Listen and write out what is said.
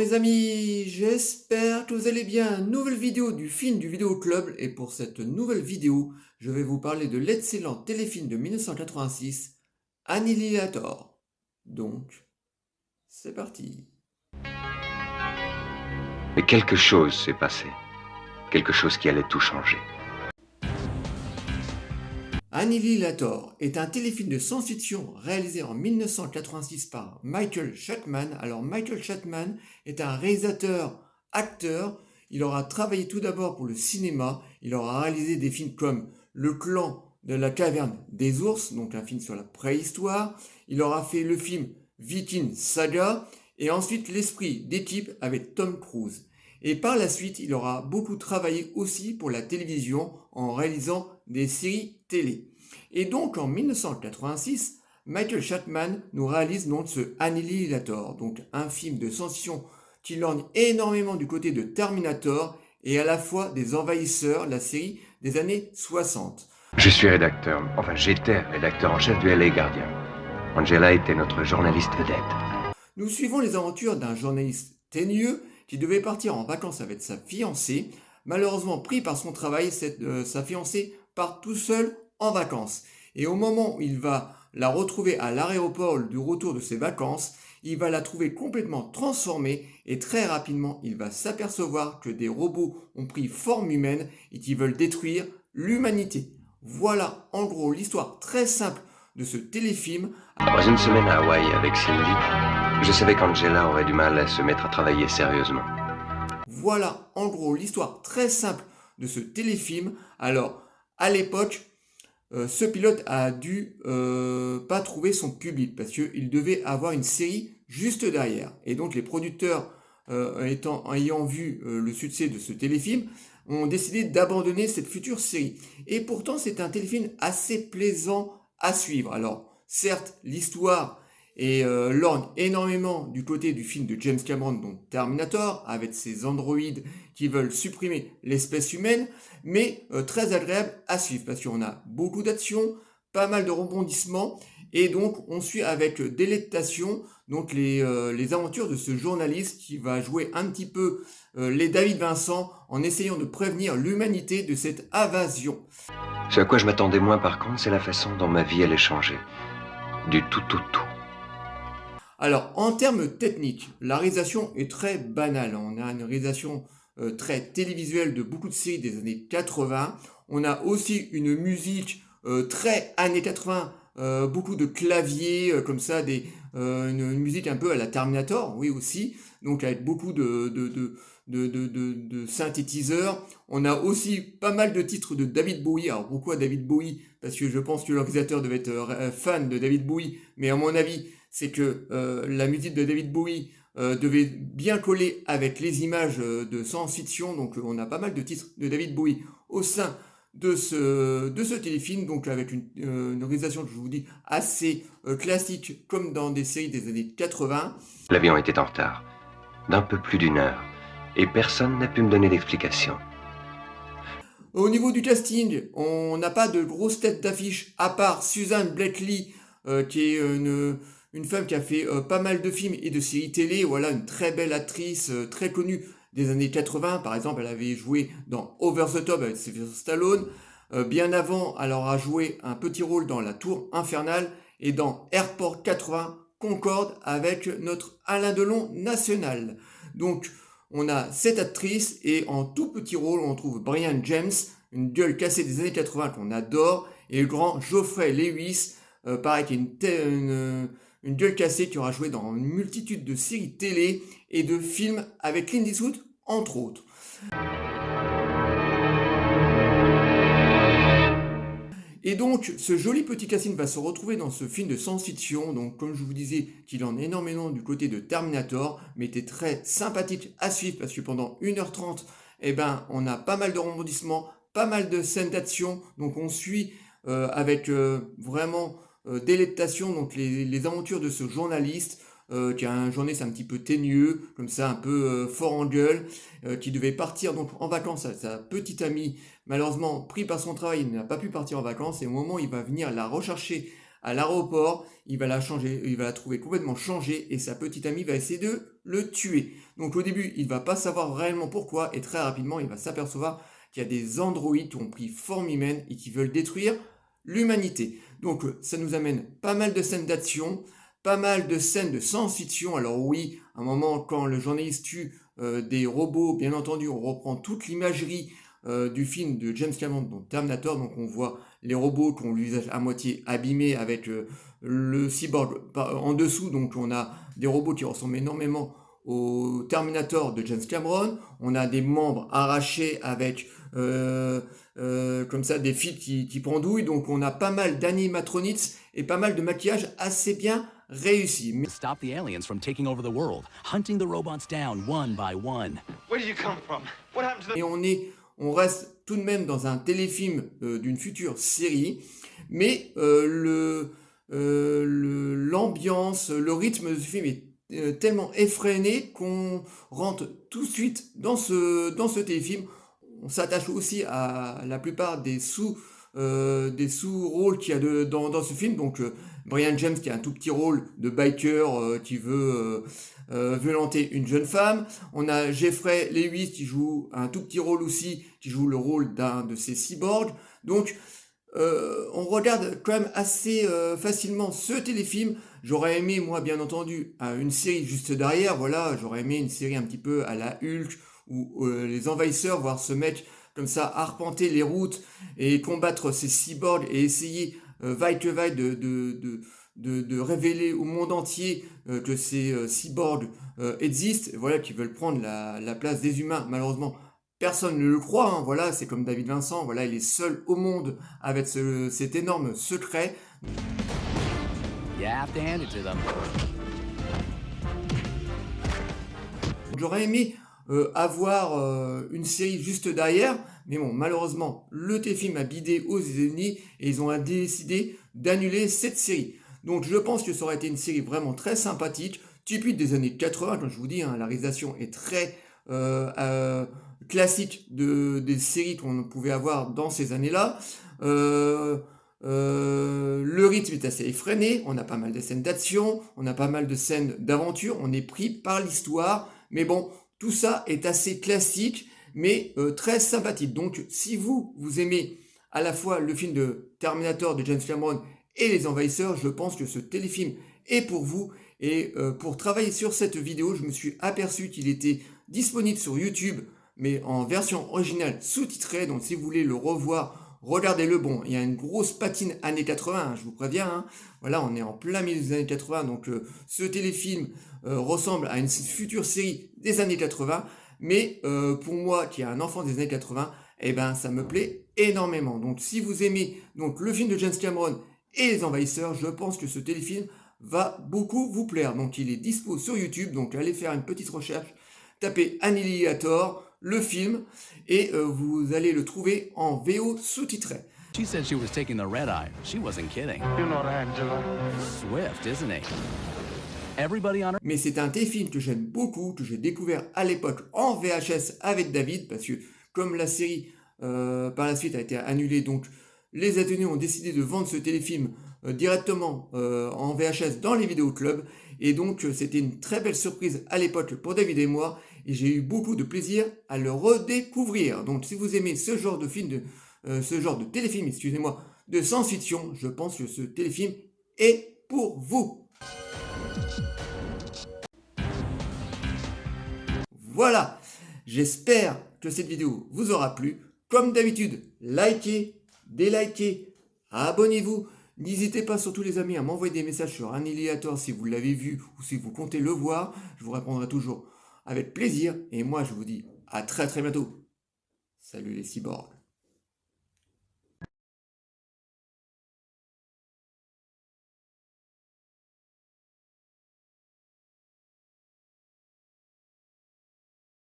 mes amis, j'espère que vous allez bien. Nouvelle vidéo du film du Vidéo Club et pour cette nouvelle vidéo, je vais vous parler de l'excellent téléfilm de 1986, Annihilator. Donc, c'est parti. Mais quelque chose s'est passé. Quelque chose qui allait tout changer. Annihilator est un téléfilm de science-fiction réalisé en 1986 par Michael Chapman. Alors Michael Chapman est un réalisateur, acteur. Il aura travaillé tout d'abord pour le cinéma. Il aura réalisé des films comme Le Clan de la caverne des ours, donc un film sur la préhistoire. Il aura fait le film Viking Saga et ensuite L'esprit d'équipe avec Tom Cruise. Et par la suite, il aura beaucoup travaillé aussi pour la télévision en réalisant des séries télé. Et donc en 1986, Michael Chapman nous réalise donc ce Annihilator, donc un film de science-fiction qui lorgne énormément du côté de Terminator et à la fois des Envahisseurs, la série des années 60. Je suis rédacteur, enfin j'étais rédacteur en chef du LA Guardian. Angela était notre journaliste vedette. Nous suivons les aventures d'un journaliste teigneux qui devait partir en vacances avec sa fiancée. Malheureusement pris par son travail, sa fiancée part tout seul en vacances. Et au moment où il va la retrouver à l'aéroport du retour de ses vacances, il va la trouver complètement transformée et très rapidement il va s'apercevoir que des robots ont pris forme humaine et qui veulent détruire l'humanité. Voilà en gros l'histoire très simple de ce téléfilm. Après une semaine à Hawaï avec Cindy, je savais qu'Angela aurait du mal à se mettre à travailler sérieusement. Voilà en gros l'histoire très simple de ce téléfilm. Alors à l'époque, ce pilote a dû pas trouver son public parce qu'il devait avoir une série juste derrière. Et donc les producteurs ayant vu le succès de ce téléfilm ont décidé d'abandonner cette future série. Et pourtant c'est un téléfilm assez plaisant à suivre. Alors certes l'histoire est lorgne énormément du côté du film de James Cameron, donc Terminator, avec ses androïdes qui veulent supprimer l'espèce humaine, mais très agréable à suivre parce qu'on a beaucoup d'action, pas mal de rebondissements et donc on suit avec délectation donc les aventures de ce journaliste qui va jouer un petit peu les David Vincent en essayant de prévenir l'humanité de cette invasion. Ce à quoi je m'attendais moins par contre, c'est la façon dont ma vie allait changer. Du tout au tout. Alors, en termes techniques, la réalisation est très banale. On a une réalisation très télévisuelle de beaucoup de séries des années 80. On a aussi une musique très années 80, beaucoup de claviers comme ça, une musique un peu à la Terminator, oui aussi, donc avec beaucoup de synthétiseurs. On a aussi pas mal de titres de David Bowie. Alors pourquoi David Bowie? Parce que je pense que l'organisateur devait être fan de David Bowie, mais à mon avis, c'est que la musique de David Bowie devait bien coller avec les images de science-fiction. Donc on a pas mal de titres de David Bowie au sein de ce téléfilm, donc avec une réalisation que je vous dis assez classique comme dans des séries des années 80. L'avion était en retard, d'un peu plus d'une heure, et personne n'a pu me donner d'explication. Au niveau du casting, on n'a pas de grosses têtes d'affiche à part Suzanne Blakely qui est une femme qui a fait pas mal de films et de séries télé. Voilà, une très belle actrice, très connue des années 80. Par exemple, elle avait joué dans Over the Top avec Sylvester Stallone. Bien avant, elle aura joué un petit rôle dans La Tour Infernale et dans Airport 80 Concorde avec notre Alain Delon national. Donc, on a cette actrice et en tout petit rôle, on trouve Brian James, une gueule cassée des années 80 qu'on adore, et le grand Geoffrey Lewis, pareil, qui est une gueule cassée qui aura joué dans une multitude de séries télé et de films avec Clint Eastwood, entre autres. Et donc, ce joli petit casting va se retrouver dans ce film de science-fiction, donc comme je vous disais, qu'il en est énormément du côté de Terminator, mais était très sympathique à suivre parce que pendant 1h30, eh ben, on a pas mal de rebondissements, pas mal de scènes d'action, donc on suit avec vraiment délectation donc les aventures de ce journaliste qui a un journaliste un petit peu teigneux, comme ça un peu fort en gueule, qui devait partir donc en vacances à sa petite amie. Malheureusement, pris par son travail, il n'a pas pu partir en vacances et au moment où il va venir la rechercher à l'aéroport, il va la trouver complètement changée et sa petite amie va essayer de le tuer. Donc au début, il va pas savoir réellement pourquoi et très rapidement, il va s'apercevoir qu'il y a des androïdes qui ont pris forme humaine et qui veulent détruire l'humanité. Donc ça nous amène pas mal de scènes d'action, pas mal de scènes de science-fiction. Alors oui, à un moment, quand le journaliste tue des robots, bien entendu, on reprend toute l'imagerie du film de James Cameron, donc Terminator. Donc on voit les robots qui ont le visage à moitié abîmé avec le cyborg en dessous. Donc on a des robots qui ressemblent énormément au Terminator de James Cameron. On a des membres arrachés avec comme ça des fils qui pendouillent. Donc on a pas mal d'animatronics et pas mal de maquillage assez bien réussi. Stop the aliens from taking over the world, hunting the robots down one by one. Where did you come from? What happened to the... Et on reste tout de même dans un téléfilm d'une future série, mais l'ambiance, le rythme de ce film est tellement effréné qu'on rentre tout de suite dans ce téléfilm. On s'attache aussi à la plupart des sous-rôles qu'il y a dans ce film. Donc Brian James qui a un tout petit rôle de biker qui veut violenter une jeune femme. On a Jeffrey Lewis qui joue un tout petit rôle aussi, qui joue le rôle d'un de ces cyborgs. Donc on regarde quand même assez facilement ce téléfilm. J'aurais aimé, moi, bien entendu, une série juste derrière. Voilà, j'aurais aimé une série un petit peu à la Hulk ou les envahisseurs, voir ce mec comme ça arpenter les routes et combattre ces cyborgs et essayer vaille que vaille de révéler au monde entier que ces cyborgs existent. Voilà, qui veulent prendre la place des humains. Malheureusement, personne ne le croit, hein. Voilà, c'est comme David Vincent, voilà, il est seul au monde avec cet énorme secret. You have to hand it to them. J'aurais aimé avoir une série juste derrière, mais bon, malheureusement, le téléfilm a bidé aux États-Unis et ils ont décidé d'annuler cette série. Donc je pense que ça aurait été une série vraiment très sympathique, typique des années 80, comme je vous dis, hein, la réalisation est très classique des séries qu'on pouvait avoir dans ces années-là. Le rythme est assez effréné, on a pas mal de scènes d'action, on a pas mal de scènes d'aventure, on est pris par l'histoire, mais bon, tout ça est assez classique, mais très sympathique. Donc si vous aimez à la fois le film de Terminator de James Cameron et Les Envahisseurs, je pense que ce téléfilm est pour vous. Et pour travailler sur cette vidéo, je me suis aperçu qu'il était disponible sur YouTube, mais en version originale sous-titrée. Donc si vous voulez le revoir, regardez-le. Bon, il y a une grosse patine années 80, hein, je vous préviens. Hein. Voilà, on est en plein milieu des années 80. Donc ce téléfilm ressemble à une future série des années 80. Mais pour moi, qui est un enfant des années 80, eh ben, ça me plaît énormément. Donc si vous aimez donc, le film de James Cameron et Les Envahisseurs, je pense que ce téléfilm va beaucoup vous plaire. Donc il est dispo sur YouTube, donc allez faire une petite recherche, tapez Annihilator, le film, et vous allez le trouver en VO sous-titré. She said she was taking the red eye. She wasn't kidding. You're not Angela. Swift, isn't he? Everybody on her... Mais c'est un téléfilm que j'aime beaucoup, que j'ai découvert à l'époque en VHS avec David, parce que comme la série par la suite a été annulée, donc les États-Unis ont décidé de vendre ce téléfilm directement en VHS dans les vidéoclubs, et donc c'était une très belle surprise à l'époque pour David et moi, et j'ai eu beaucoup de plaisir à le redécouvrir. Donc si vous aimez ce genre de film, ce genre de téléfilm, excusez-moi, de science-fiction, je pense que ce téléfilm est pour vous. Voilà, j'espère que cette vidéo vous aura plu. Comme d'habitude, likez, délikez, abonnez-vous. N'hésitez pas surtout les amis à m'envoyer des messages sur Annihilator si vous l'avez vu ou si vous comptez le voir. Je vous répondrai toujours avec plaisir. Et moi je vous dis à très bientôt. Salut les cyborgs.